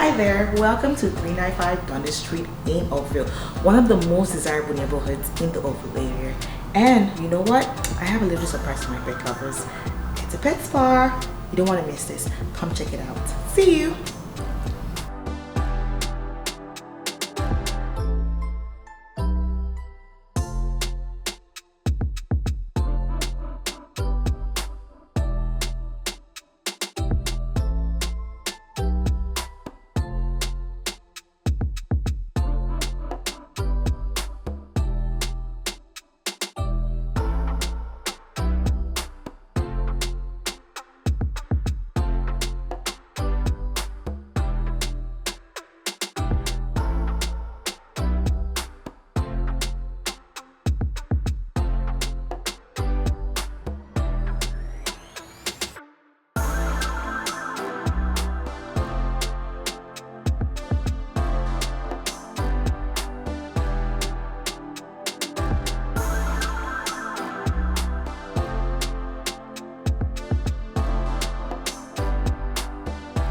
Hi there, welcome to 395 Dundas Street in Oakville, one of the most desirable neighborhoods in the Oakville area. And you know what? I have a little surprise for my pet lovers. It's a pet spa. You don't want to miss this. Come check it out. See you.